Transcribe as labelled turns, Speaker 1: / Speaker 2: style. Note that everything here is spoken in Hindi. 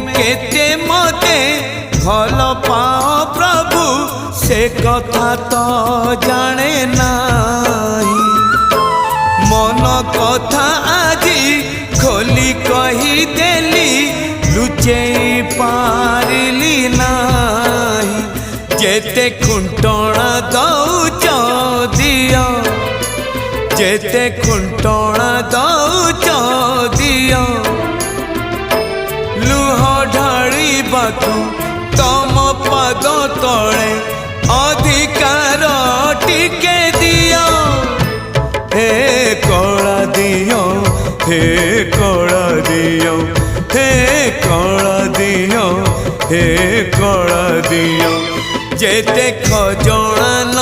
Speaker 1: केते मते भल पाओ प्रभु से कथा तो जाने नाही। मन कथा आजी खोली कही देली लुचे पारिली नाही। जेते खुंटणा दौच दियो जेते खुंटणा दौच दियो लुह ढाड़ी बातू तम पद तले अधिकार टिके दियो। हे कला दियो हे कला दियो हे कला दियो हे कला दियो। जेते खजना